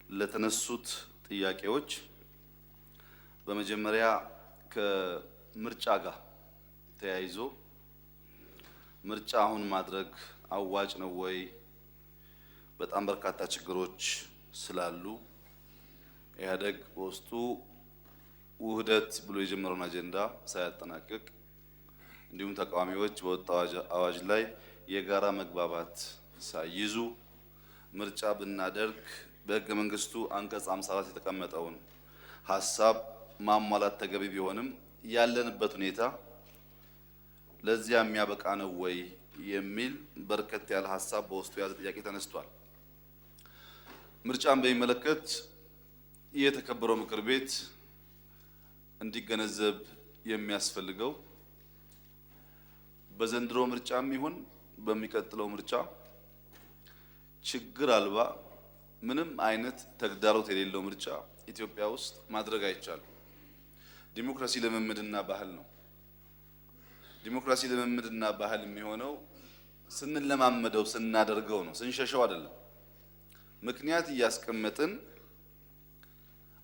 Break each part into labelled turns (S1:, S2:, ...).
S1: ለተነሱት ጥያቄዎች በመጀመሪያ ከምርጫ ጋር ተያይዞ ምርጫ አሁን ማድረግ አዋጭ ነው ወይ? በጣም በርካታ ችግሮች ስላሉ ኢህአዴግ በውስጡ ውህደት ብሎ የጀመረውን አጀንዳ ሳያጠናቅቅ እንዲሁም ተቃዋሚዎች በወጣው አዋጅ ላይ የጋራ መግባባት ሳይይዙ ምርጫ ብናደርግ በሕገ መንግስቱ አንቀጽ 54 የተቀመጠውን ሐሳብ ማሟላት ተገቢ ቢሆንም ያለንበት ሁኔታ ለዚያ የሚያበቃ ነው ወይ የሚል በርከት ያለ ሐሳብ በውስጡ የያዘ ጥያቄ ተነስቷል። ምርጫን በሚመለከት የተከበረው ምክር ቤት እንዲገነዘብ የሚያስፈልገው በዘንድሮ ምርጫም ይሁን በሚቀጥለው ምርጫ ችግር አልባ ምንም አይነት ተግዳሮት የሌለው ምርጫ ኢትዮጵያ ውስጥ ማድረግ አይቻልም። ዲሞክራሲ ልምምድና ባህል ነው። ዲሞክራሲ ልምምድና ባህል የሚሆነው ስንለማመደው ስናደርገው ነው፣ ስንሸሸው አይደለም። ምክንያት እያስቀመጥን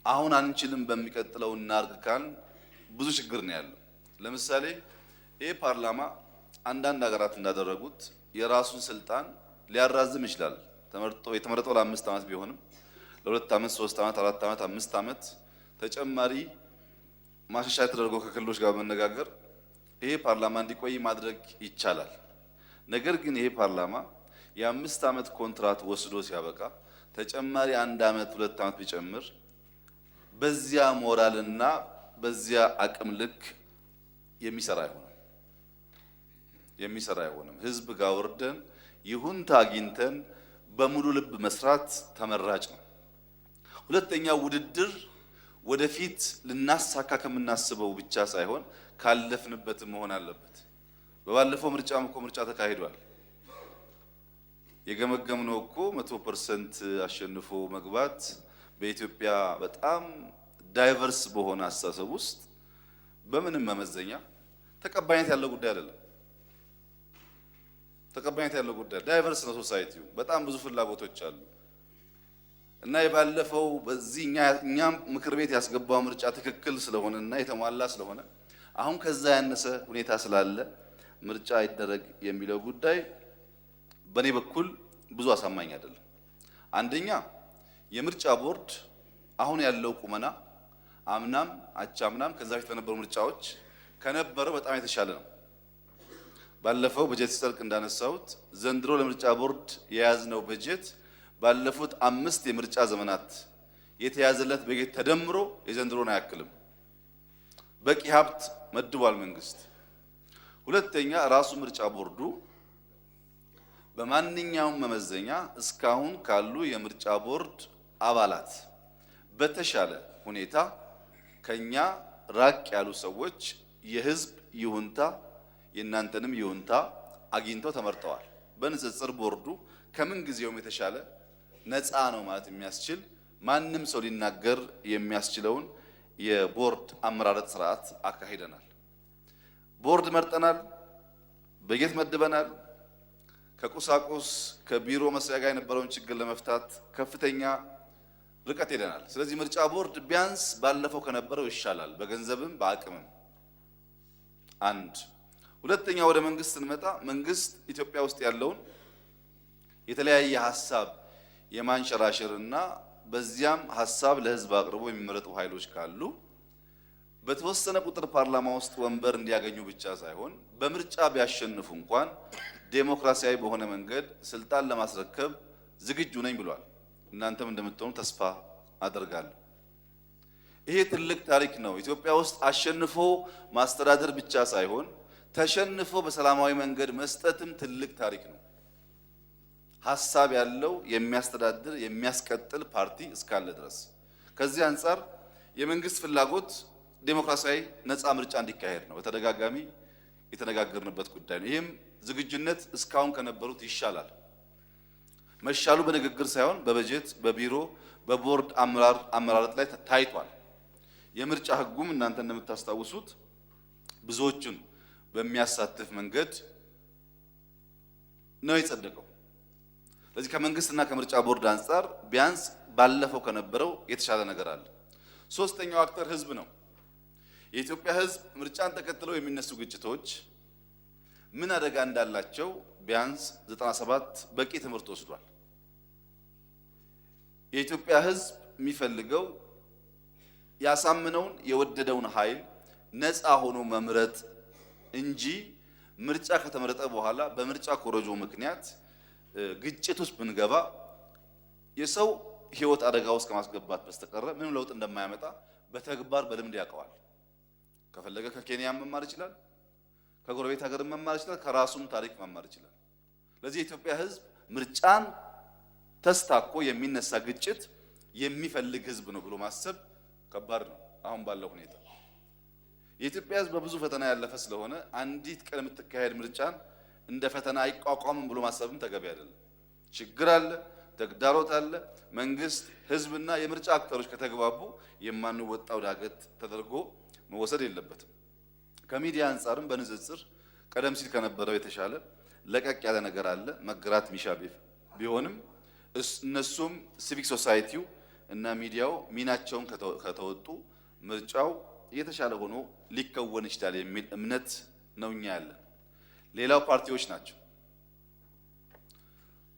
S1: አሁን አንችልም በሚቀጥለው እናርግ ካልን ብዙ ችግር ነው ያለው። ለምሳሌ ይህ ፓርላማ አንዳንድ ሀገራት እንዳደረጉት የራሱን ስልጣን ሊያራዝም ይችላል። የተመረጠው ለ5 ዓመት ቢሆንም ለ2 ዓመት፣ 3 ዓመት፣ 4 ዓመት፣ 5 ዓመት ተጨማሪ ማሻሻያ ተደርጎ ከክልሎች ጋር በመነጋገር ይሄ ፓርላማ እንዲቆይ ማድረግ ይቻላል። ነገር ግን ይሄ ፓርላማ የ5 ዓመት ኮንትራት ወስዶ ሲያበቃ ተጨማሪ 1 ዓመት 2 ዓመት ቢጨምር በዚያ ሞራልና በዚያ አቅም ልክ የሚሰራ አይሆንም። ህዝብ ጋር ወርደን ይሁንታ አግኝተን በሙሉ ልብ መስራት ተመራጭ ነው። ሁለተኛው ውድድር ወደፊት ልናሳካ ከምናስበው ብቻ ሳይሆን ካለፍንበት መሆን አለበት። በባለፈው ምርጫም እኮ ምርጫ ተካሂዷል። የገመገምነው እኮ 100% አሸንፎ መግባት በኢትዮጵያ በጣም ዳይቨርስ በሆነ አስተሳሰብ ውስጥ በምንም መመዘኛ ተቀባይነት ያለው ጉዳይ አይደለም። ተቀባይነት ያለው ጉዳይ ዳይቨርስ ነው። ሶሳይቲው በጣም ብዙ ፍላጎቶች አሉ እና የባለፈው በዚህ እኛም ምክር ቤት ያስገባው ምርጫ ትክክል ስለሆነና የተሟላ ስለሆነ አሁን ከዛ ያነሰ ሁኔታ ስላለ ምርጫ ይደረግ የሚለው ጉዳይ በኔ በኩል ብዙ አሳማኝ አይደለም። አንደኛ የምርጫ ቦርድ አሁን ያለው ቁመና አምናም አቻምናም ከዛ በፊት በነበሩ ምርጫዎች ከነበረው በጣም የተሻለ ነው። ባለፈው በጀት ሲጸድቅ እንዳነሳሁት ዘንድሮ ለምርጫ ቦርድ የያዝነው በጀት ባለፉት 5 የምርጫ ዘመናት የተያዘለት በጀት ተደምሮ የዘንድሮን አያክልም። በቂ ሀብት መድቧል መንግስት። ሁለተኛ ራሱ ምርጫ ቦርዱ በማንኛውም መመዘኛ እስካሁን ካሉ የምርጫ ቦርድ አባላት በተሻለ ሁኔታ ከኛ ራቅ ያሉ ሰዎች የህዝብ ይሁንታ የእናንተንም ይሁንታ አግኝተው ተመርጠዋል። በንጽጽር ቦርዱ ከምን ጊዜውም የተሻለ ነፃ ነው ማለት የሚያስችል ማንም ሰው ሊናገር የሚያስችለውን የቦርድ አመራረጥ ስርዓት አካሂደናል። ቦርድ መርጠናል፣ በጀት መድበናል። ከቁሳቁስ ከቢሮ መስሪያ ጋር የነበረውን ችግር ለመፍታት ከፍተኛ ርቀት ሄደናል። ስለዚህ ምርጫ ቦርድ ቢያንስ ባለፈው ከነበረው ይሻላል፣ በገንዘብም በአቅምም። አንድ ሁለተኛ ወደ መንግስት ስንመጣ መንግስት ኢትዮጵያ ውስጥ ያለውን የተለያየ ሐሳብ የማንሸራሸርና በዚያም ሐሳብ ለህዝብ አቅርቦ የሚመረጡ ኃይሎች ካሉ በተወሰነ ቁጥር ፓርላማ ውስጥ ወንበር እንዲያገኙ ብቻ ሳይሆን በምርጫ ቢያሸንፉ እንኳን ዴሞክራሲያዊ በሆነ መንገድ ስልጣን ለማስረከብ ዝግጁ ነኝ ብሏል። እናንተም እንደምትሆኑ ተስፋ አደርጋለሁ። ይሄ ትልቅ ታሪክ ነው። ኢትዮጵያ ውስጥ አሸንፎ ማስተዳደር ብቻ ሳይሆን ተሸንፎ በሰላማዊ መንገድ መስጠትም ትልቅ ታሪክ ነው። ሐሳብ ያለው የሚያስተዳድር የሚያስቀጥል ፓርቲ እስካለ ድረስ ከዚህ አንጻር የመንግስት ፍላጎት ዴሞክራሲያዊ ነፃ ምርጫ እንዲካሄድ ነው። በተደጋጋሚ የተነጋገርንበት ጉዳይ ነው። ይህም ዝግጁነት እስካሁን ከነበሩት ይሻላል። መሻሉ በንግግር ሳይሆን በበጀት በቢሮ በቦርድ አመራረጥ ላይ ታይቷል። የምርጫ ህጉም እናንተ እንደምታስታውሱት ብዙዎቹን በሚያሳትፍ መንገድ ነው የጸደቀው። ስለዚህ ከመንግስትና ከምርጫ ቦርድ አንጻር ቢያንስ ባለፈው ከነበረው የተሻለ ነገር አለ። ሶስተኛው አክተር ህዝብ ነው። የኢትዮጵያ ህዝብ ምርጫን ተከትለው የሚነሱ ግጭቶች ምን አደጋ እንዳላቸው ቢያንስ 97 በቂ ትምህርት ወስዷል። የኢትዮጵያ ህዝብ የሚፈልገው ያሳምነውን የወደደውን ኃይል ነፃ ሆኖ መምረጥ እንጂ ምርጫ ከተመረጠ በኋላ በምርጫ ኮረጆ ምክንያት ግጭት ውስጥ ብንገባ የሰው ህይወት አደጋ ውስጥ ከማስገባት በስተቀር ምንም ለውጥ እንደማያመጣ በተግባር በልምድ ያውቀዋል። ከፈለገ ከኬንያ መማር ይችላል፣ ከጎረቤት ሀገር መማር ይችላል፣ ከራሱም ታሪክ መማር ይችላል። ለዚህ የኢትዮጵያ ህዝብ ምርጫን ተስታኮ የሚነሳ ግጭት የሚፈልግ ህዝብ ነው ብሎ ማሰብ ከባድ ነው። አሁን ባለው ሁኔታ የኢትዮጵያ ህዝብ በብዙ ፈተና ያለፈ ስለሆነ አንዲት ቀን የምትካሄድ ምርጫን እንደ ፈተና አይቋቋምም ብሎ ማሰብም ተገቢ አይደለም። ችግር አለ፣ ተግዳሮት አለ። መንግስት፣ ህዝብና የምርጫ አክተሮች ከተግባቡ የማንወጣው ዳገት ተደርጎ መወሰድ የለበትም። ከሚዲያ አንጻርም በንጽጽር ቀደም ሲል ከነበረው የተሻለ ለቀቅ ያለ ነገር አለ። መገራት ሚሻ ቢሆንም እነሱም ሲቪክ ሶሳይቲው እና ሚዲያው ሚናቸውን ከተወጡ ምርጫው የተሻለ ሆኖ ሊከወን ይችላል የሚል እምነት ነው እኛ ያለን። ሌላው ፓርቲዎች ናቸው።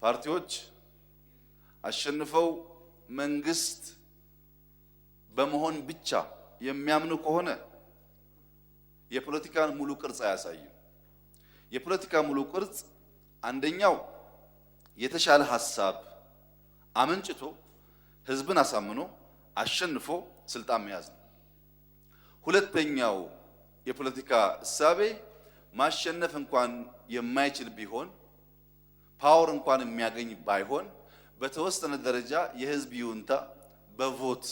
S1: ፓርቲዎች አሸንፈው መንግስት በመሆን ብቻ የሚያምኑ ከሆነ የፖለቲካን ሙሉ ቅርጽ አያሳይም። የፖለቲካ ሙሉ ቅርጽ አንደኛው የተሻለ ሐሳብ አመንጭቶ ህዝብን አሳምኖ አሸንፎ ስልጣን መያዝ ነው። ሁለተኛው የፖለቲካ እሳቤ ማሸነፍ እንኳን የማይችል ቢሆን ፓወር እንኳን የሚያገኝ ባይሆን በተወሰነ ደረጃ የህዝብ ይሁንታ በቮት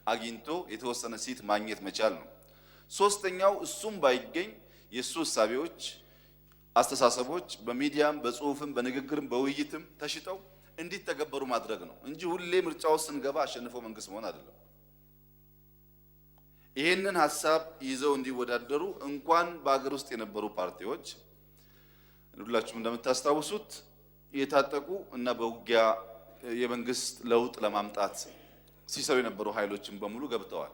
S1: አግኝቶ የተወሰነ ሲት ማግኘት መቻል ነው። ሶስተኛው እሱም ባይገኝ የሱ እሳቤዎች፣ አስተሳሰቦች በሚዲያም በጽሁፍም በንግግርም በውይይትም ተሽጠው እንዲተገበሩ ማድረግ ነው እንጂ ሁሌ ምርጫው ስንገባ አሸንፎ መንግስት መሆን አይደለም። ይሄንን ሐሳብ ይዘው እንዲወዳደሩ እንኳን በአገር ውስጥ የነበሩ ፓርቲዎች ሁላችሁም እንደምታስታውሱት የታጠቁ እና በውጊያ የመንግስት ለውጥ ለማምጣት ሲሰሩ የነበሩ ኃይሎችን በሙሉ ገብተዋል።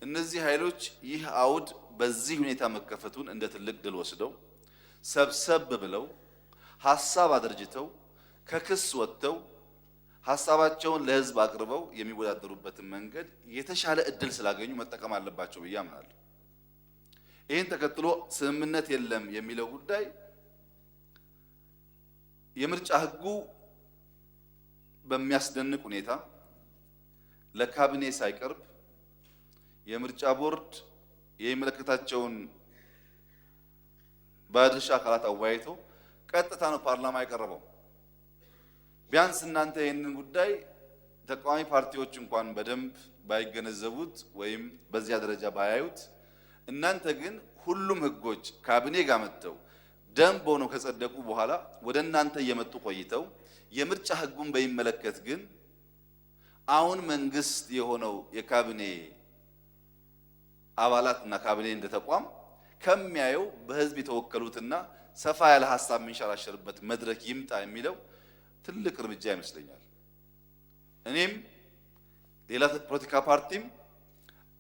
S1: እነዚህ ኃይሎች ይህ አውድ በዚህ ሁኔታ መከፈቱን እንደ ትልቅ ድል ወስደው ሰብሰብ ብለው ሐሳብ አድርጅተው ከክስ ወጥተው ሐሳባቸውን ለህዝብ አቅርበው የሚወዳደሩበትን መንገድ የተሻለ እድል ስላገኙ መጠቀም አለባቸው ብዬ አምናለሁ። ይህን ተከትሎ ስምምነት የለም የሚለው ጉዳይ የምርጫ ህጉ በሚያስደንቅ ሁኔታ ለካቢኔ ሳይቀርብ የምርጫ ቦርድ የሚመለከታቸውን ባለድርሻ አካላት አወያይቶ ቀጥታ ነው ፓርላማ የቀረበው። ቢያንስ እናንተ ይህንን ጉዳይ ተቃዋሚ ፓርቲዎች እንኳን በደንብ ባይገነዘቡት ወይም በዚያ ደረጃ ባያዩት፣ እናንተ ግን ሁሉም ህጎች ካቢኔ ጋር መጥተው ደንብ ሆነው ከጸደቁ በኋላ ወደ እናንተ እየመጡ ቆይተው የምርጫ ህጉን በሚመለከት ግን አሁን መንግስት የሆነው የካቢኔ አባላትና ካቢኔ እንደ ተቋም ከሚያየው በህዝብ የተወከሉትና ሰፋ ያለ ሐሳብ የሚንሸራሸርበት መድረክ ይምጣ የሚለው ትልቅ እርምጃ ይመስለኛል። እኔም ሌላ ፖለቲካ ፓርቲም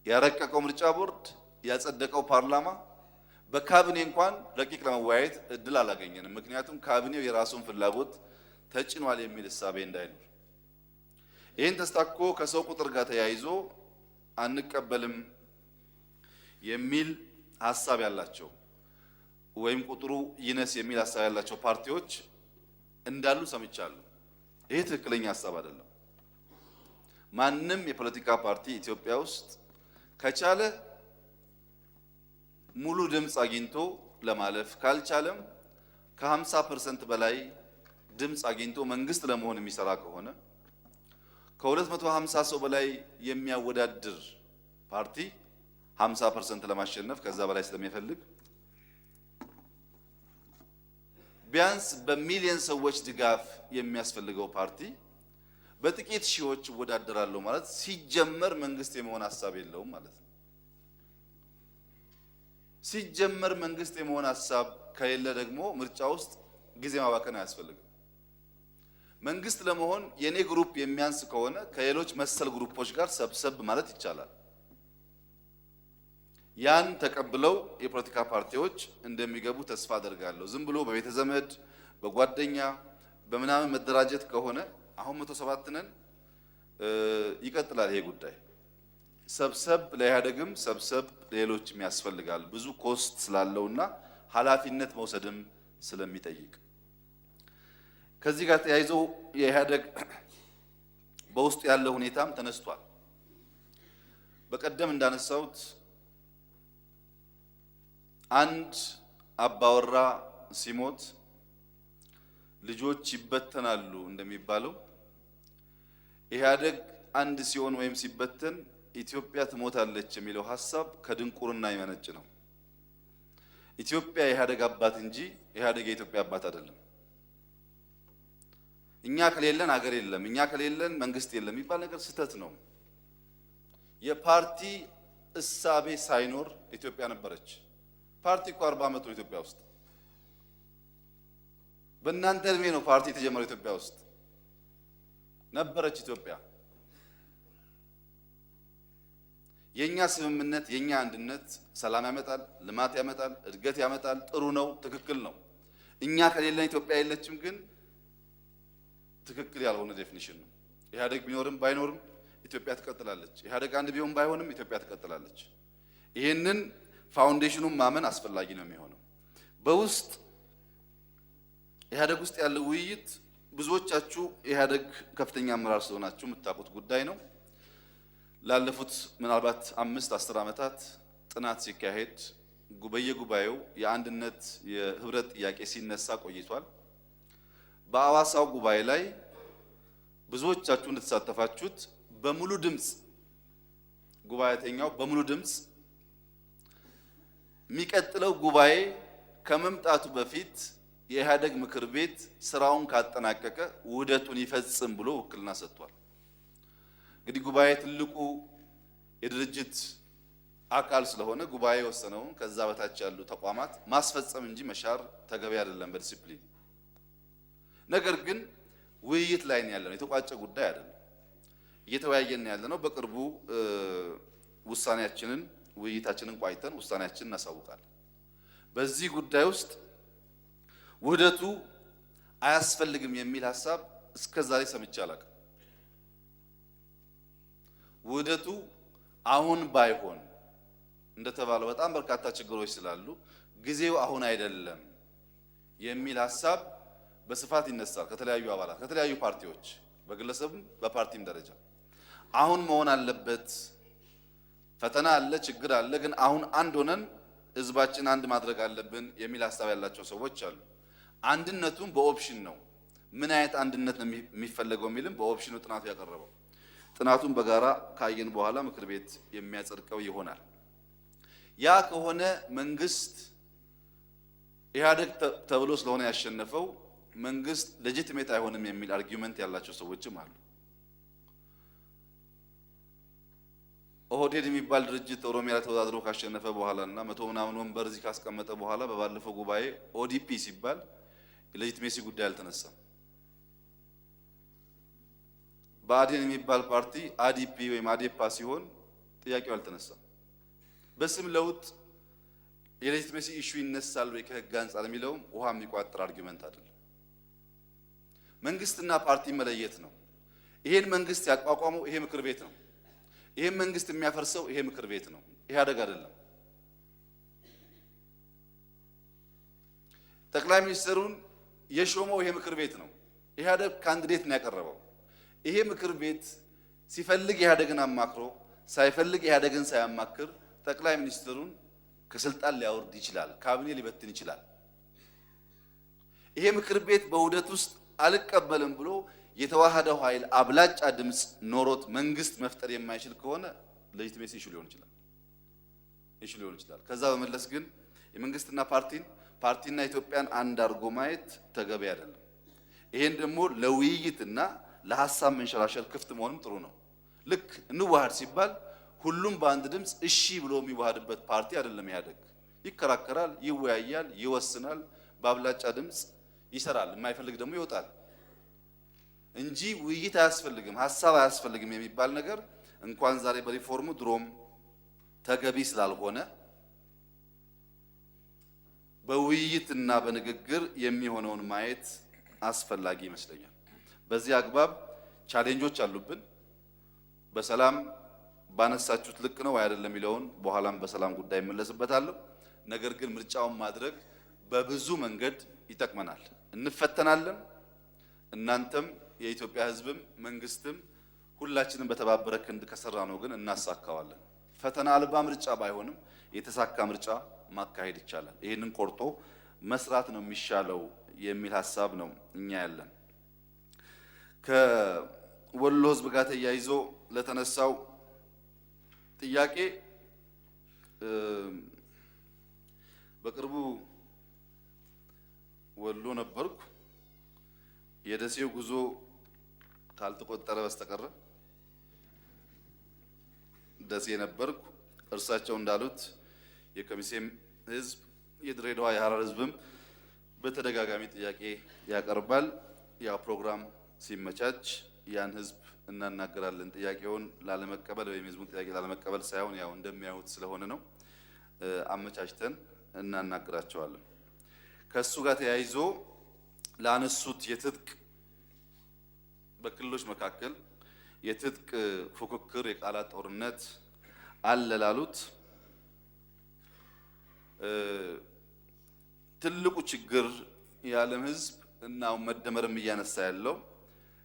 S1: ያረቀቀው ምርጫ ቦርድ ያጸደቀው ፓርላማ በካቢኔ እንኳን ረቂቅ ለመወያየት እድል አላገኘንም። ምክንያቱም ካቢኔው የራሱን ፍላጎት ተጭኗል የሚል እሳቤ እንዳይኖር ይህን ተስታኮ ከሰው ቁጥር ጋር ተያይዞ አንቀበልም የሚል ሐሳብ ያላቸው ወይም ቁጥሩ ይነስ የሚል ሐሳብ ያላቸው ፓርቲዎች እንዳሉ ሰምቻለሁ። ይሄ ትክክለኛ ሐሳብ አይደለም። ማንም የፖለቲካ ፓርቲ ኢትዮጵያ ውስጥ ከቻለ ሙሉ ድምፅ አግኝቶ ለማለፍ ካልቻለም ከ50% በላይ ድምፅ አግኝቶ መንግስት ለመሆን የሚሰራ ከሆነ ከ250 ሰው በላይ የሚያወዳድር ፓርቲ 50% ለማሸነፍ ከዛ በላይ ስለሚፈልግ ቢያንስ በሚሊዮን ሰዎች ድጋፍ የሚያስፈልገው ፓርቲ በጥቂት ሺዎች ይወዳደራሉ ማለት ሲጀመር መንግስት የመሆን ሐሳብ የለውም ማለት ነው። ሲጀመር መንግስት የመሆን ሐሳብ ከሌለ ደግሞ ምርጫ ውስጥ ጊዜ ማባከን አያስፈልግም። መንግስት ለመሆን የኔ ግሩፕ የሚያንስ ከሆነ ከሌሎች መሰል ግሩፖች ጋር ሰብሰብ ማለት ይቻላል። ያን ተቀብለው የፖለቲካ ፓርቲዎች እንደሚገቡ ተስፋ አደርጋለሁ። ዝም ብሎ በቤተ ዘመድ በጓደኛ በምናምን መደራጀት ከሆነ አሁን 107 ነን ይቀጥላል ይሄ ጉዳይ። ሰብሰብ ለኢህአዴግም ሰብሰብ ሌሎችም ያስፈልጋል ብዙ ኮስት ስላለውና ኃላፊነት መውሰድም ስለሚጠይቅ። ከዚህ ጋር ተያይዞ የኢህአዴግ በውስጡ ያለው ሁኔታም ተነስቷል። በቀደም እንዳነሳሁት አንድ አባወራ ሲሞት ልጆች ይበተናሉ እንደሚባለው ኢህአዴግ አንድ ሲሆን ወይም ሲበተን ኢትዮጵያ ትሞታለች የሚለው ሐሳብ ከድንቁርና የመነጭ ነው። ኢትዮጵያ የኢህአዴግ አባት እንጂ ኢህአዴግ የኢትዮጵያ አባት አይደለም። እኛ ከሌለን ሀገር የለም፣ እኛ ከሌለን መንግስት የለም የሚባል ነገር ስህተት ነው። የፓርቲ እሳቤ ሳይኖር ኢትዮጵያ ነበረች። ፓርቲ እኮ 40 ዓመት ነው ኢትዮጵያ ውስጥ። በእናንተ እድሜ ነው ፓርቲ የተጀመረው ኢትዮጵያ ውስጥ። ነበረች ኢትዮጵያ። የኛ ስምምነት የኛ አንድነት ሰላም ያመጣል፣ ልማት ያመጣል፣ እድገት ያመጣል። ጥሩ ነው፣ ትክክል ነው። እኛ ከሌለን ኢትዮጵያ የለችም ግን ትክክል ያልሆነ ዴፊኒሽን ነው። ኢህአዴግ ቢኖርም ባይኖርም ኢትዮጵያ ትቀጥላለች። ኢህአዴግ አንድ ቢሆን ባይሆንም ኢትዮጵያ ትቀጥላለች። ይሄንን ፋውንዴሽኑን ማመን አስፈላጊ ነው የሚሆነው። በውስጥ ኢህአዴግ ውስጥ ያለው ውይይት ብዙዎቻችሁ ኢህአዴግ ከፍተኛ አመራር ስለሆናችሁ የምታውቁት ጉዳይ ነው። ላለፉት ምናልባት 5-10 ዓመታት ጥናት ሲካሄድ በየጉባኤው የአንድነት የህብረት ጥያቄ ሲነሳ ቆይቷል። በአዋሳው ጉባኤ ላይ ብዙዎቻችሁ እንደተሳተፋችሁት በሙሉ ድምጽ ጉባኤተኛው በሙሉ ድምጽ የሚቀጥለው ጉባኤ ከመምጣቱ በፊት የኢህአዴግ ምክር ቤት ስራውን ካጠናቀቀ ውህደቱን ይፈጽም ብሎ ውክልና ሰጥቷል። እንግዲህ ጉባኤ ትልቁ የድርጅት አካል ስለሆነ ጉባኤ የወሰነውን ከዛ በታች ያሉ ተቋማት ማስፈጸም እንጂ መሻር ተገቢ አይደለም በዲሲፕሊን። ነገር ግን ውይይት ላይ ነው ያለነው፣ የተቋጨ ጉዳይ አይደለም። እየተወያየን ያለነው በቅርቡ ውይይታችንን ቋይተን ውሳኔያችንን እናሳውቃለን። በዚህ ጉዳይ ውስጥ ውህደቱ አያስፈልግም የሚል ሐሳብ እስከዛሬ ሰምቼ አላውቅም። ውህደቱ አሁን ባይሆን እንደተባለው በጣም በርካታ ችግሮች ስላሉ ጊዜው አሁን አይደለም የሚል ሐሳብ በስፋት ይነሳል ከተለያዩ አባላት ከተለያዩ ፓርቲዎች በግለሰብም በፓርቲም ደረጃ። አሁን መሆን አለበት፣ ፈተና አለ፣ ችግር አለ፣ ግን አሁን አንድ ሆነን ህዝባችን አንድ ማድረግ አለብን የሚል ሐሳብ ያላቸው ሰዎች አሉ። አንድነቱም በኦፕሽን ነው። ምን አይነት አንድነት ነው የሚፈለገው የሚልም በኦፕሽኑ ጥናቱ ያቀረበው። ጥናቱን በጋራ ካየን በኋላ ምክር ቤት የሚያጸድቀው ይሆናል። ያ ከሆነ መንግስት ኢህአዴግ ተብሎ ስለሆነ ያሸነፈው መንግስት ሌጂቲሜት አይሆንም የሚል አርጊውመንት ያላቸው ሰዎችም አሉ። ኦህዴድ የሚባል ድርጅት ኦሮሚያ ላይ ተወዳድሮ ካሸነፈ በኋላና 100 ምናምን ወንበር እዚህ ካስቀመጠ በኋላ በባለፈው ጉባኤ ኦዲፒ ሲባል ሌጂቲሜሲ ጉዳይ አልተነሳም። ብአዴን የሚባል ፓርቲ አዲፒ ወይም አዴፓ ሲሆን ጥያቄው አልተነሳም። በስም ለውጥ የሌጂቲሜሲ ኢሹ ይነሳል ወይ ከህግ አንጻር የሚለውም ውሃ የሚቋጥር አርጊውመንት አይደለም። መንግስትና ፓርቲ መለየት ነው። ይሄን መንግስት ያቋቋመው ይሄ ምክር ቤት ነው። ይሄን መንግስት የሚያፈርሰው ይሄ ምክር ቤት ነው፣ ኢህአዴግ አይደለም። ጠቅላይ ሚኒስትሩን የሾመው ይሄ ምክር ቤት ነው። ኢህአዴግ ካንዲዴት ነው ያቀረበው። ይሄ ምክር ቤት ሲፈልግ ኢህአዴግን አማክሮ ሳይፈልግ ኢህአዴግን ሳያማክር ጠቅላይ ሚኒስትሩን ከስልጣን ሊያወርድ ይችላል፣ ካቢኔ ሊበትን ይችላል። ይሄ ምክር ቤት በውህደት ውስጥ አልቀበልም ብሎ የተዋሃደው ኃይል አብላጫ ድምጽ ኖሮት መንግስት መፍጠር የማይችል ከሆነ ሌጂቲሜሲ ኢሹ ሊሆን ይችላል። ከዛ በመለስ ግን የመንግስትና ፓርቲና ኢትዮጵያን አንድ አድርጎ ማየት ተገቢ አይደለም። ይሄን ደግሞ ለውይይትና ለሐሳብ መንሸራሸር ክፍት መሆንም ጥሩ ነው። ልክ እንዋሃድ ሲባል ሁሉም በአንድ ድምጽ እሺ ብሎ የሚዋሃድበት ፓርቲ አይደለም ኢህአዴግ። ይከራከራል፣ ይወያያል፣ ይወስናል፣ በአብላጫ ድምጽ ይሰራል። የማይፈልግ ደግሞ ይወጣል። እንጂ ውይይት አያስፈልግም፣ ሀሳብ አያስፈልግም የሚባል ነገር እንኳን ዛሬ በሪፎርሙ ድሮም ተገቢ ስላልሆነ በውይይትና በንግግር የሚሆነውን ማየት አስፈላጊ ይመስለኛል። በዚህ አግባብ ቻሌንጆች አሉብን። በሰላም ባነሳችሁት ልክ ነው አይደለም የሚለውን በኋላም በሰላም ጉዳይ እመለስበታለሁ። ነገር ግን ምርጫውን ማድረግ በብዙ መንገድ ይጠቅመናል። እንፈተናለን። እናንተም የኢትዮጵያ ሕዝብም መንግስትም ሁላችንም በተባበረ ክንድ ከሰራ ነው ግን እናሳካዋለን። ፈተና አልባ ምርጫ ባይሆንም የተሳካ ምርጫ ማካሄድ ይቻላል። ይህንን ቆርጦ መስራት ነው የሚሻለው የሚል ሀሳብ ነው እኛ ያለን። ከወሎ ሕዝብ ጋር ተያይዞ ለተነሳው ጥያቄ በቅርቡ ወሎ ነበርኩ። የደሴው ጉዞ ካልተቆጠረ በስተቀር ደሴ ነበርኩ። እርሳቸው እንዳሉት የከሚሴም ህዝብ የድሬዳዋ የሐረር ህዝብም በተደጋጋሚ ጥያቄ ያቀርባል። ያ ፕሮግራም ሲመቻች ያን ህዝብ እናናገራለን። ጥያቄውን ላለመቀበል ወይም ህዝቡን ጥያቄ ላለመቀበል ሳይሆን ያው እንደሚያዩት ስለሆነ ነው። አመቻችተን እናናግራቸዋለን። ከሱ ጋር ተያይዞ ላነሱት የትጥቅ በክልሎች መካከል የትጥቅ ፉክክር የቃላት ጦርነት አለ ላሉት ትልቁ ችግር የዓለም ህዝብ እና መደመርም እያነሳ ያለው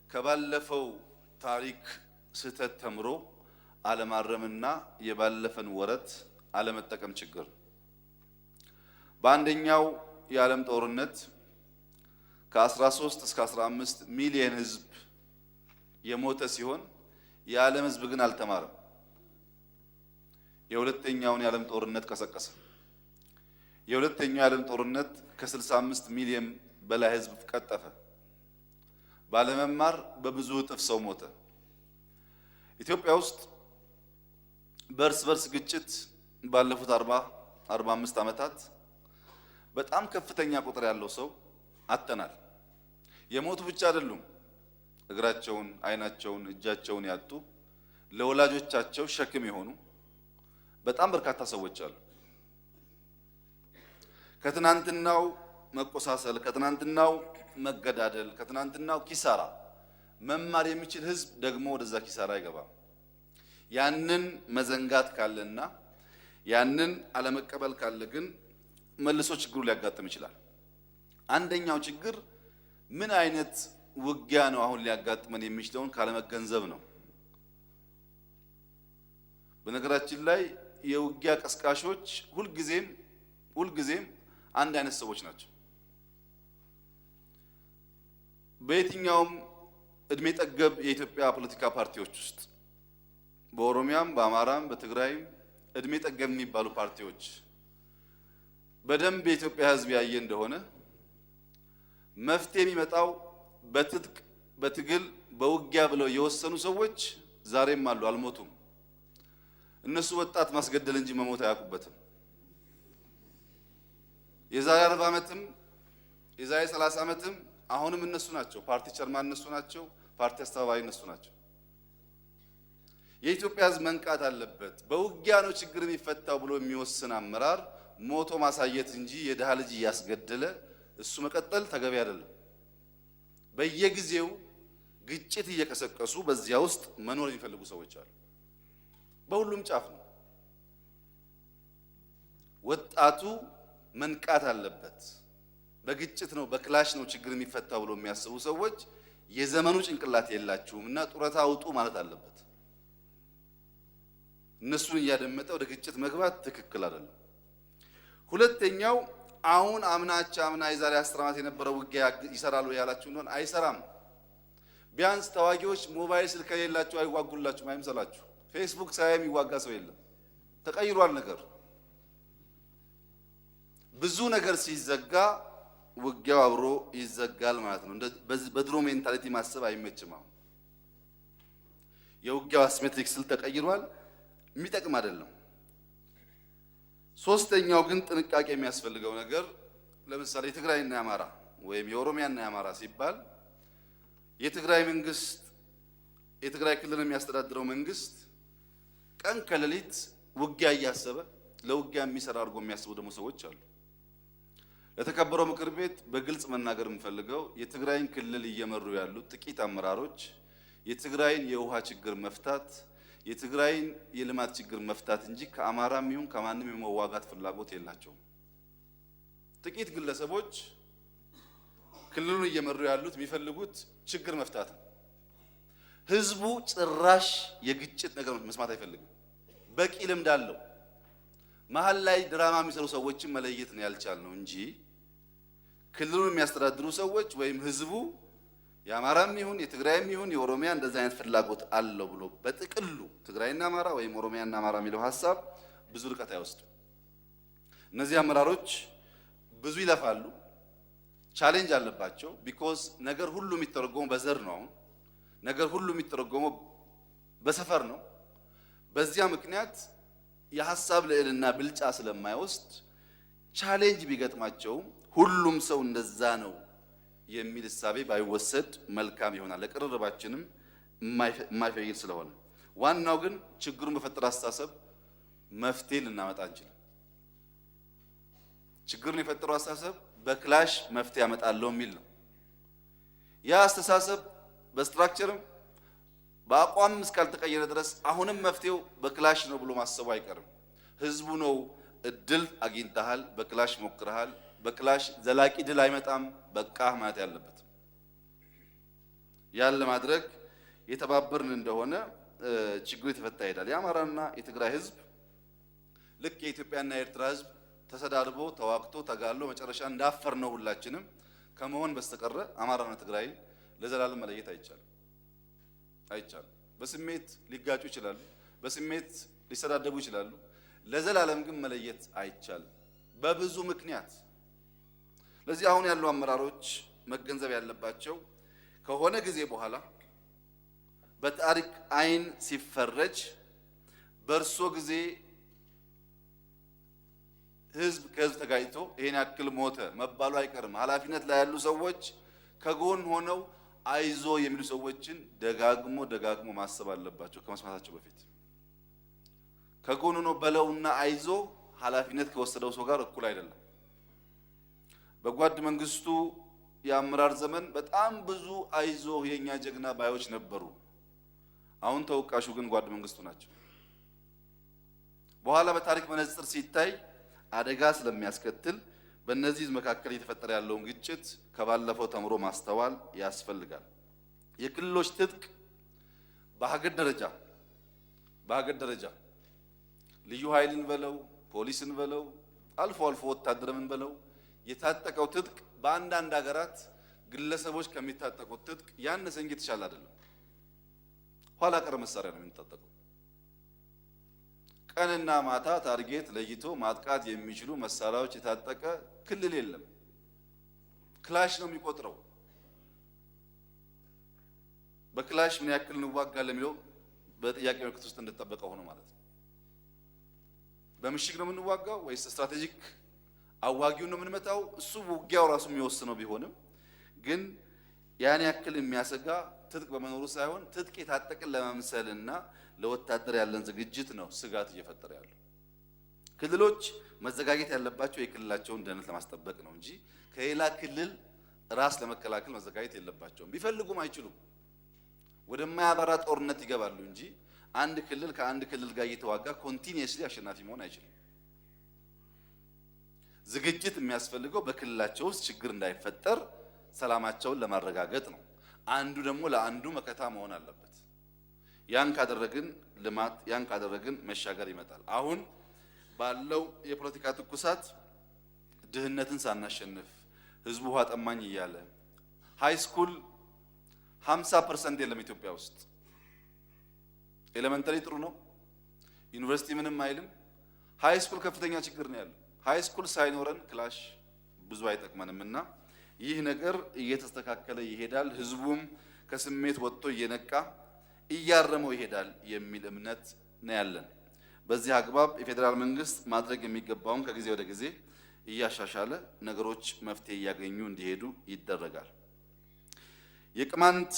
S1: ከባለፈው ታሪክ ስህተት ተምሮ አለማረምና የባለፈን ወረት አለመጠቀም ችግር። በአንደኛው የዓለም ጦርነት ከ13 እስከ 15 ሚሊዮን ህዝብ የሞተ ሲሆን የዓለም ህዝብ ግን አልተማረም። የሁለተኛውን የዓለም ጦርነት ቀሰቀሰ። የሁለተኛው የዓለም ጦርነት ከ65 ሚሊዮን በላይ ህዝብ ቀጠፈ። ባለመማር በብዙ እጥፍ ሰው ሞተ። ኢትዮጵያ ውስጥ በእርስ በርስ ግጭት ባለፉት 45 ዓመታት በጣም ከፍተኛ ቁጥር ያለው ሰው አጥተናል። የሞቱ ብቻ አይደሉም፣ እግራቸውን፣ አይናቸውን፣ እጃቸውን ያጡ ለወላጆቻቸው ሸክም የሆኑ በጣም በርካታ ሰዎች አሉ። ከትናንትናው መቆሳሰል፣ ከትናንትናው መገዳደል፣ ከትናንትናው ኪሳራ መማር የሚችል ህዝብ ደግሞ ወደዛ ኪሳራ አይገባም። ያንን መዘንጋት ካለና ያንን አለመቀበል ካለ ግን መልሶ ችግሩ ሊያጋጥም ይችላል። አንደኛው ችግር ምን አይነት ውጊያ ነው አሁን ሊያጋጥመን የሚችለውን ካለመገንዘብ ነው። በነገራችን ላይ የውጊያ ቀስቃሾች ሁልጊዜም አንድ አይነት ሰዎች ናቸው። በየትኛውም እድሜ ጠገብ የኢትዮጵያ ፖለቲካ ፓርቲዎች ውስጥ በኦሮሚያም፣ በአማራም፣ በትግራይም እድሜ ጠገብ የሚባሉ ፓርቲዎች በደንብ የኢትዮጵያ ህዝብ ያየ እንደሆነ መፍትሄ የሚመጣው በትጥቅ በትግል በውጊያ ብለው የወሰኑ ሰዎች ዛሬም አሉ፣ አልሞቱም። እነሱ ወጣት ማስገደል እንጂ መሞት አያውቁበትም። የዛሬ 40 ዓመትም የዛሬ 30 ዓመትም አሁንም እነሱ ናቸው። ፓርቲ ቸርማን እነሱ ናቸው። ፓርቲ አስተባባሪ እነሱ ናቸው። የኢትዮጵያ ህዝብ መንቃት አለበት። በውጊያ ነው ችግር የሚፈታው ብሎ የሚወስን አመራር ሞቶ ማሳየት እንጂ የድሃ ልጅ እያስገደለ እሱ መቀጠል ተገቢ አይደለም። በየጊዜው ግጭት እየቀሰቀሱ በዚያ ውስጥ መኖር የሚፈልጉ ሰዎች አሉ። በሁሉም ጫፍ ነው። ወጣቱ መንቃት አለበት። በግጭት ነው በክላሽ ነው ችግር የሚፈታው ብሎ የሚያስቡ ሰዎች የዘመኑ ጭንቅላት የላችሁም እና ጡረታ አውጡ ማለት አለበት። እነሱን እያደመጠ ወደ ግጭት መግባት ትክክል አይደለም። ሁለተኛው አሁን አምና የዛሬ 10 ዓመት የነበረው ውጊያ ይሰራሉ ያላችሁ እንደሆነ አይሰራም። ቢያንስ ተዋጊዎች ሞባይል ስልክ ከሌላችሁ አይዋጉላችሁም አይምሰላችሁ። ፌስቡክ ሳይም ይዋጋ ሰው የለም። ተቀይሯል ነገር። ብዙ ነገር ሲዘጋ ውጊያው አብሮ ይዘጋል ማለት ነው። በድሮ ሜንታሊቲ ማሰብ አይመችም። አሁን የውጊያው አሲሜትሪክ ስል ተቀይሯል። የሚጠቅም አይደለም። ሶስተኛው ግን ጥንቃቄ የሚያስፈልገው ነገር ለምሳሌ የትግራይና የአማራ ወይም የኦሮሚያና የአማራ ሲባል የትግራይ መንግስት የትግራይ ክልል የሚያስተዳድረው መንግስት ቀን ከሌሊት ውጊያ እያሰበ ለውጊያ የሚሰራ አድርጎ የሚያስቡ ደግሞ ሰዎች አሉ። ለተከበረው ምክር ቤት በግልጽ መናገር የምፈልገው የትግራይን ክልል እየመሩ ያሉ ጥቂት አመራሮች የትግራይን የውሃ ችግር መፍታት የትግራይን የልማት ችግር መፍታት እንጂ ከአማራም ይሁን ከማንም የመዋጋት ፍላጎት የላቸውም። ጥቂት ግለሰቦች ክልሉን እየመሩ ያሉት የሚፈልጉት ችግር መፍታት ነው። ህዝቡ ጭራሽ የግጭት ነገር መስማት አይፈልግም። በቂ ልምድ አለው። መሀል ላይ ድራማ የሚሰሩ ሰዎችን መለየት ነው ያልቻልነው እንጂ ክልሉን የሚያስተዳድሩ ሰዎች ወይም ህዝቡ የአማራም ይሁን የትግራይም ይሁን የኦሮሚያ እንደዚህ አይነት ፍላጎት አለው ብሎ በጥቅሉ ትግራይና አማራ ወይም ኦሮሚያና አማራ የሚለው ሐሳብ ብዙ ርቀት አይወስድም። እነዚህ አመራሮች ብዙ ይለፋሉ፣ ቻሌንጅ አለባቸው። ቢኮዝ ነገር ሁሉ የሚተረጎመው በዘር ነው። አሁን ነገር ሁሉ የሚተረጎመው በሰፈር ነው። በዚያ ምክንያት የሐሳብ ልዕልና ብልጫ ስለማይወስድ ቻሌንጅ ቢገጥማቸው ሁሉም ሰው እንደዛ ነው የሚል እሳቤ ባይወሰድ መልካም ይሆናል። ለቅርርባችንም የማይፈይድ ስለሆነ ዋናው ግን ችግሩን በፈጠረ አስተሳሰብ መፍትሄ ልናመጣ አንችልም። ችግሩን የፈጠረው አስተሳሰብ በክላሽ መፍትሄ ያመጣለው የሚል ነው። ያ አስተሳሰብ በስትራክቸርም በአቋም እስካልተቀየረ ድረስ አሁንም መፍትሄው በክላሽ ነው ብሎ ማሰቡ አይቀርም። ህዝቡ ነው እድል አግኝተሃል፣ በክላሽ ሞክረሃል፣ በክላሽ ዘላቂ ድል አይመጣም፣ በቃ ማለት ያለበት። ያን ለማድረግ የተባበርን እንደሆነ ችግሩ የተፈታ ይሄዳል። የአማራና የትግራይ ህዝብ ልክ የኢትዮጵያና የኤርትራ ህዝብ ተሰዳድቦ ተዋግቶ ተጋሎ መጨረሻ እንዳፈር ነው ሁላችንም ከመሆን በስተቀረ አማራና ትግራይ ለዘላለም መለየት አይቻልም። በስሜት ሊጋጩ ይችላሉ፣ በስሜት ሊሰዳደቡ ይችላሉ። ለዘላለም ግን መለየት አይቻልም በብዙ ምክንያት። ለዚህ አሁን ያሉ አመራሮች መገንዘብ ያለባቸው ከሆነ ጊዜ በኋላ በታሪክ አይን ሲፈረጅ በእርሶ ጊዜ ህዝብ ከህዝብ ተጋጭቶ ይሄን ያክል ሞተ መባሉ አይቀርም። ኃላፊነት ላይ ያሉ ሰዎች ከጎን ሆነው አይዞ የሚሉ ሰዎችን ደጋግሞ ማሰብ አለባቸው ከመስማታቸው በፊት። ከጎን ሆኖ በለውና አይዞ ኃላፊነት ከወሰደው ሰው ጋር እኩል አይደለም። በጓድ መንግስቱ የአመራር ዘመን በጣም ብዙ አይዞ የኛ ጀግና ባዮች ነበሩ። አሁን ተወቃሹ ግን ጓድ መንግስቱ ናቸው። በኋላ በታሪክ መነጽር ሲታይ አደጋ ስለሚያስከትል በእነዚህ መካከል እየተፈጠረ ያለውን ግጭት ከባለፈው ተምሮ ማስተዋል ያስፈልጋል። የክልሎች ትጥቅ በሀገር ደረጃ ልዩ ኃይልን በለው ፖሊስን በለው አልፎ ወታደርን በለው የታጠቀው ትጥቅ በአንዳንድ ሀገራት ግለሰቦች ከሚታጠቁት ትጥቅ ያነሰ እንጂ የተሻለ አይደለም። ኋላ ቀር መሳሪያ ነው የሚታጠቀው። ቀንና ማታ ታርጌት ለይቶ ማጥቃት የሚችሉ መሳሪያዎች የታጠቀ ክልል የለም። ክላሽ ነው የሚቆጥረው። በክላሽ ምን ያክል እንዋጋለን የሚለው በጥያቄ ምልክት ውስጥ እንደተጠበቀ ሆኖ ማለት ነው። በምሽግ ነው የምንዋጋው ወይስ ስትራቴጂክ አዋጊውን ነው የምንመታው? እሱ ውጊያው ራሱ የሚወስነው ቢሆንም ግን ያን ያክል የሚያሰጋ ትጥቅ በመኖሩ ሳይሆን ትጥቅ የታጠቅን ለመምሰልና ለወታደር ያለን ዝግጅት ነው ስጋት እየፈጠረ ያለው። ክልሎች መዘጋጀት ያለባቸው የክልላቸውን ደህንነት ለማስጠበቅ ነው እንጂ ከሌላ ክልል ራስ ለመከላከል መዘጋጀት የለባቸውም። ቢፈልጉም አይችሉም። ወደማያባራ ጦርነት ይገባሉ እንጂ አንድ ክልል ከአንድ ክልል ጋር እየተዋጋ ኮንቲኒየስሊ አሸናፊ መሆን አይችልም። ዝግጅት የሚያስፈልገው በክልላቸው ውስጥ ችግር እንዳይፈጠር ሰላማቸውን ለማረጋገጥ ነው። አንዱ ደግሞ ለአንዱ መከታ መሆን አለበት። ያን ካደረግን ልማት፣ ያን ካደረግን መሻገር ይመጣል። አሁን ባለው የፖለቲካ ትኩሳት ድህነትን ሳናሸንፍ ህዝቡ ውሃ ጠማኝ እያለ ሃይስኩል 50% የለም ኢትዮጵያ ውስጥ። ኤሌመንተሪ ጥሩ ነው፣ ዩኒቨርሲቲ ምንም አይልም። ሃይስኩል ከፍተኛ ችግር ነው ያለው። ሃይስኩል ሳይኖረን ክላሽ ብዙ አይጠቅመንም እና ይህ ነገር እየተስተካከለ ይሄዳል። ህዝቡም ከስሜት ወጥቶ እየነቃ እያረመው ይሄዳል የሚል እምነት ነው ያለን። በዚህ አግባብ የፌዴራል መንግስት ማድረግ የሚገባውን ከጊዜ ወደ ጊዜ እያሻሻለ ነገሮች መፍትሄ እያገኙ እንዲሄዱ ይደረጋል። የቅማንት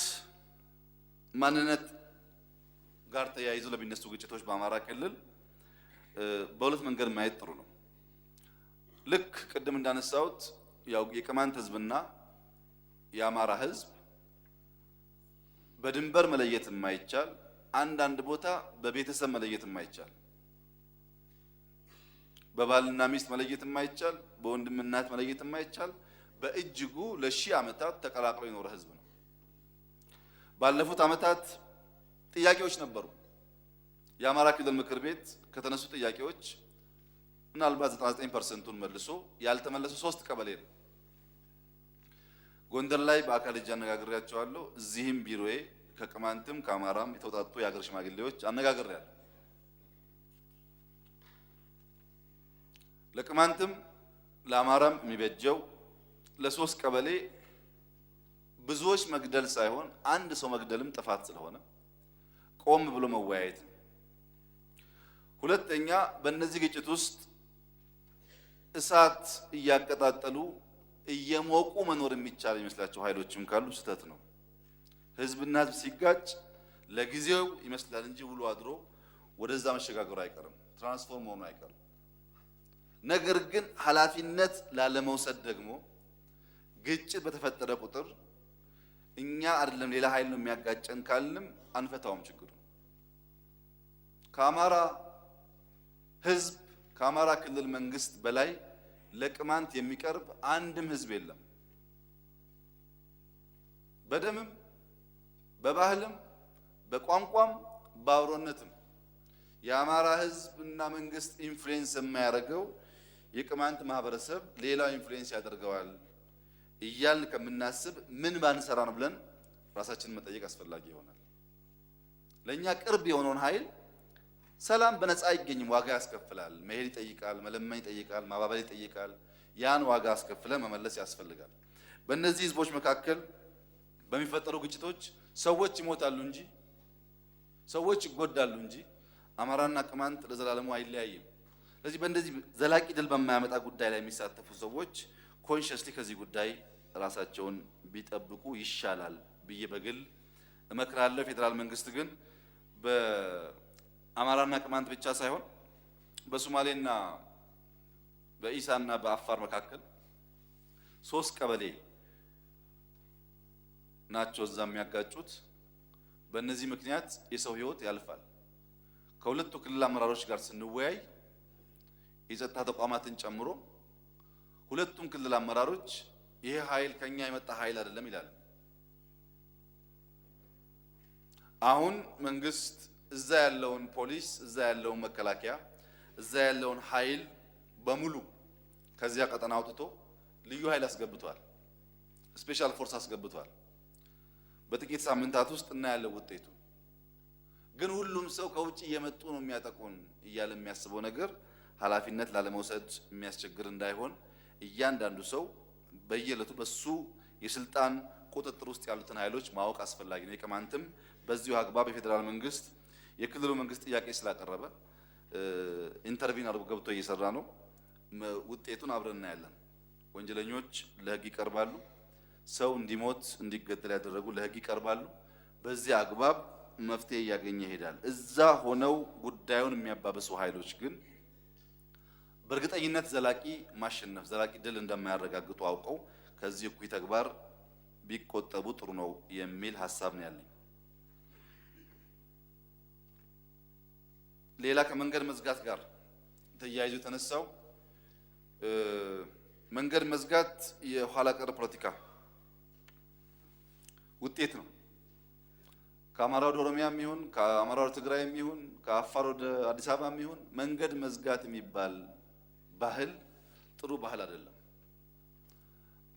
S1: ማንነት ጋር ተያይዞ ለሚነሱ ግጭቶች በአማራ ክልል በሁለት መንገድ ማየት ጥሩ ነው። ልክ ቅድም እንዳነሳሁት ያው የቅማንት ህዝብና የአማራ ህዝብ በድንበር መለየት የማይቻል አንዳንድ ቦታ በቤተሰብ መለየት የማይቻል በባልና ሚስት መለየት የማይቻል በወንድምና እናት መለየት የማይቻል በእጅጉ ለሺህ ዓመታት ተቀላቅሎ የኖረ ህዝብ ነው። ባለፉት ዓመታት ጥያቄዎች ነበሩ። የአማራ ክልል ምክር ቤት ከተነሱ ጥያቄዎች ምናልባት 99%ቱን መልሶ ያልተመለሱ 3 ቀበሌ ነው። ጎንደር ላይ በአካል እጅ አነጋግሬያቸዋለሁ። እዚህም ቢሮዬ ከቅማንትም ከአማራም የተውጣጡ የሀገር ሽማግሌዎች አነጋግሬያለሁ። ለቅማንትም ለአማራም የሚበጀው ለ3 ቀበሌ ብዙዎች መግደል ሳይሆን አንድ ሰው መግደልም ጥፋት ስለሆነ ቆም ብሎ መወያየት ነው። ሁለተኛ በእነዚህ ግጭት ውስጥ እሳት እያቀጣጠሉ እየሞቁ መኖር የሚቻል የሚመስላቸው ኃይሎችም ካሉ ስህተት ነው። ህዝብና ህዝብ ሲጋጭ ለጊዜው ይመስላል እንጂ ውሎ አድሮ ወደዛ መሸጋገሩ አይቀርም፣ ትራንስፎርም ሆኖ አይቀርም። ነገር ግን ኃላፊነት ላለመውሰድ ደግሞ ግጭት በተፈጠረ ቁጥር እኛ አይደለም ሌላ ኃይል ነው የሚያጋጨን ካልንም አንፈታውም ችግሩ። ከአማራ ህዝብ ከአማራ ክልል መንግስት በላይ ለቅማንት የሚቀርብ አንድም ህዝብ የለም። በደምም በባህልም በቋንቋም በአብሮነትም የአማራ ህዝብና መንግስት ኢንፍሉዌንስ የማያደርገው የቅማንት ማህበረሰብ ሌላው ኢንፍሉዌንስ ያደርገዋል እያልን ከምናስብ ምን ባንሰራ ነው ብለን ራሳችንን መጠየቅ አስፈላጊ ይሆናል። ለኛ ቅርብ የሆነውን ኃይል ሰላም በነፃ አይገኝም፣ ዋጋ ያስከፍላል። መሄድ ይጠይቃል፣ መለመን ይጠይቃል፣ ማባበል ይጠይቃል። ያን ዋጋ አስከፍለ መመለስ ያስፈልጋል። በእነዚህ ህዝቦች መካከል በሚፈጠሩ ግጭቶች ሰዎች ይሞታሉ እንጂ ሰዎች ይጎዳሉ እንጂ አማራና ቅማንት ለዘላለሙ አይለያይም። ስለዚህ በእንደዚህ ዘላቂ ድል በማያመጣ ጉዳይ ላይ የሚሳተፉ ሰዎች ኮንሽስሊ ከዚህ ጉዳይ ራሳቸውን ቢጠብቁ ይሻላል ብዬ በግል እመክራለሁ። ፌዴራል መንግስት ግን በአማራና ቅማንት ብቻ ሳይሆን በሶማሌና በኢሳና በአፋር መካከል 3 ቀበሌ ናቸው እዛ የሚያጋጩት። በእነዚህ ምክንያት የሰው ህይወት ያልፋል። ከሁለቱ ክልል አመራሮች ጋር ስንወያይ የጸጥታ ተቋማትን ጨምሮ ሁለቱም ክልል አመራሮች ይሄ ኃይል ከኛ የመጣ ኃይል አይደለም ይላል። አሁን መንግስት እዛ ያለውን ፖሊስ፣ እዛ ያለውን መከላከያ፣ እዛ ያለውን ኃይል በሙሉ ከዚያ ቀጠና አውጥቶ ልዩ ኃይል አስገብቷል፣ ስፔሻል ፎርስ አስገብቷል። በጥቂት ሳምንታት ውስጥ እናያለን ውጤቱ። ግን ሁሉም ሰው ከውጭ እየመጡ ነው የሚያጠቁን እያለ የሚያስበው ነገር ኃላፊነት ላለመውሰድ የሚያስቸግር እንዳይሆን እያንዳንዱ ሰው በየዕለቱ በሱ የስልጣን ቁጥጥር ውስጥ ያሉትን ኃይሎች ማወቅ አስፈላጊ ነው። የቅማንትም በዚሁ አግባብ የፌዴራል መንግስት የክልሉ መንግስት ጥያቄ ስላቀረበ ኢንተርቪን አድርጎ ገብቶ እየሰራ ነው። ውጤቱን አብረን እናያለን። ወንጀለኞች ለህግ ይቀርባሉ። ሰው እንዲሞት እንዲገደል ያደረጉ ለህግ ይቀርባሉ። በዚህ አግባብ መፍትሄ እያገኘ ይሄዳል። እዛ ሆነው ጉዳዩን የሚያባብሱ ኃይሎች ግን በእርግጠኝነት ዘላቂ ማሸነፍ ዘላቂ ድል እንደማያረጋግጡ አውቀው ከዚህ እኩይ ተግባር ቢቆጠቡ ጥሩ ነው የሚል ሐሳብ ነው ያለኝ። ሌላ ከመንገድ መዝጋት ጋር ተያይዞ የተነሳው መንገድ መዝጋት የኋላ ቀር ፖለቲካ ውጤት ነው። ከአማራ ወደ ኦሮሚያም ይሁን ከአማራ ወደ ትግራይም ይሁን ከአፋር ወደ አዲስ አበባም ይሁን መንገድ መዝጋት የሚባል ባህል ጥሩ ባህል አይደለም።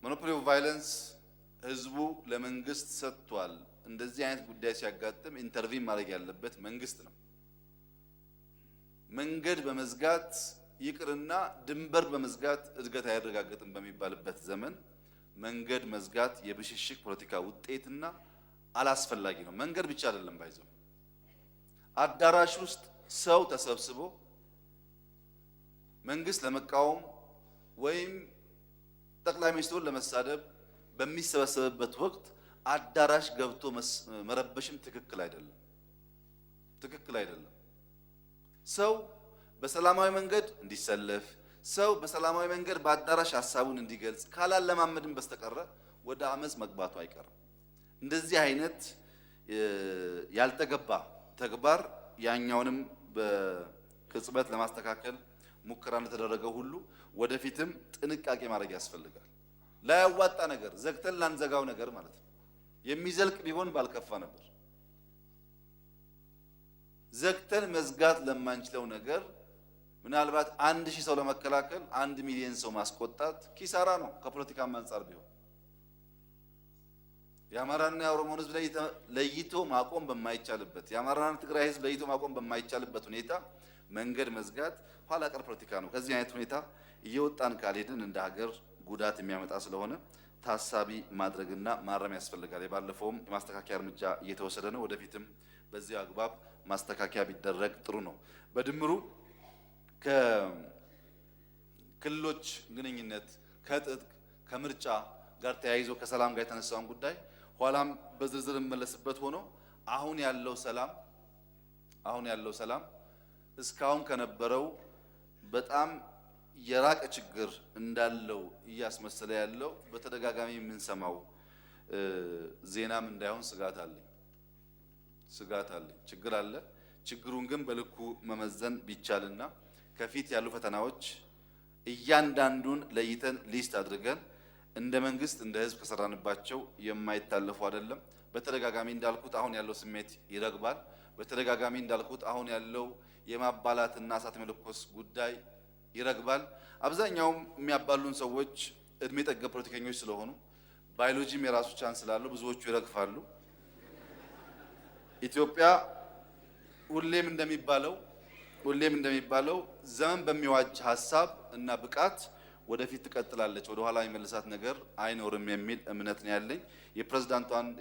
S1: ሞኖፖሊ ኦፍ ቫዮለንስ ህዝቡ ለመንግስት ሰጥቷል። እንደዚህ አይነት ጉዳይ ሲያጋጥም ኢንተርቪን ማድረግ ያለበት መንግስት ነው። መንገድ በመዝጋት ይቅርና ድንበር በመዝጋት እድገት አያረጋግጥም በሚባልበት ዘመን መንገድ መዝጋት የብሽሽቅ ፖለቲካ ውጤትና አላስፈላጊ ነው። መንገድ ብቻ አይደለም ባይዘው አዳራሽ ውስጥ ሰው ተሰብስቦ መንግስት ለመቃወም ወይም ጠቅላይ ሚኒስትሩን ለመሳደብ በሚሰበሰብበት ወቅት አዳራሽ ገብቶ መረበሽም ትክክል አይደለም። ሰው በሰላማዊ መንገድ እንዲሰለፍ፣ ሰው በሰላማዊ መንገድ በአዳራሽ ሀሳቡን እንዲገልጽ ካላለማመድን በስተቀረ ወደ አመጽ መግባቱ አይቀርም። እንደዚህ አይነት ያልተገባ ተግባር ያኛውንም በቅጽበት ለማስተካከል ሙከራ እንደተደረገው ሁሉ ወደፊትም ጥንቃቄ ማድረግ ያስፈልጋል። ላያዋጣ ነገር ዘግተን ላንዘጋው ነገር ማለት ነው። የሚዘልቅ ቢሆን ባልከፋ ነበር። ዘግተን መዝጋት ለማንችለው ነገር ምናልባት 1000 ሰው ለመከላከል 1 ሚሊዮን ሰው ማስቆጣት ኪሳራ ነው። ከፖለቲካም አንፃር ቢሆን የአማራና የኦሮሞን ሕዝብ ለይቶ ማቆም በማይቻልበት የአማራና ትግራይ ሕዝብ ለይቶ ማቆም በማይቻልበት ሁኔታ መንገድ መዝጋት ኋላ ቀር ፖለቲካ ነው። ከዚህ አይነት ሁኔታ እየወጣን ካልሄድን እንደ ሀገር ጉዳት የሚያመጣ ስለሆነ ታሳቢ ማድረግና ማረም ያስፈልጋል። የባለፈውም የማስተካከያ እርምጃ እየተወሰደ ነው። ወደፊትም በዚህ አግባብ ማስተካከያ ቢደረግ ጥሩ ነው። በድምሩ ከክልሎች ግንኙነት ከትጥቅ ከምርጫ ጋር ተያይዞ ከሰላም ጋር የተነሳውን ጉዳይ ኋላም በዝርዝር መለስበት ሆኖ አሁን ያለው ሰላም እስካሁን ከነበረው በጣም የራቀ ችግር እንዳለው እያስመሰለ ያለው በተደጋጋሚ የምንሰማው ዜናም እንዳይሆን ስጋት አለኝ። ችግር አለ። ችግሩን ግን በልኩ መመዘን ቢቻልና ከፊት ያሉ ፈተናዎች እያንዳንዱን ለይተን ሊስት አድርገን እንደ መንግስት እንደ ህዝብ ከሰራንባቸው የማይታለፉ አይደለም። በተደጋጋሚ እንዳልኩት አሁን ያለው ስሜት ይረግባል። በተደጋጋሚ እንዳልኩት አሁን ያለው የማባላትና እሳት መለኮስ ጉዳይ ይረግባል። አብዛኛውም የሚያባሉን ሰዎች እድሜ ጠገብ ፖለቲከኞች ስለሆኑ ባዮሎጂም የራሱ ቻንስ ስላለው ብዙዎቹ ይረግፋሉ። ኢትዮጵያ ሁሌም እንደሚባለው ዘመን በሚዋጅ ሀሳብ እና ብቃት ወደፊት ትቀጥላለች። ወደ ኋላ የሚመልሳት ነገር አይኖርም የሚል እምነት ነው ያለኝ። የፕሬዝዳንቷን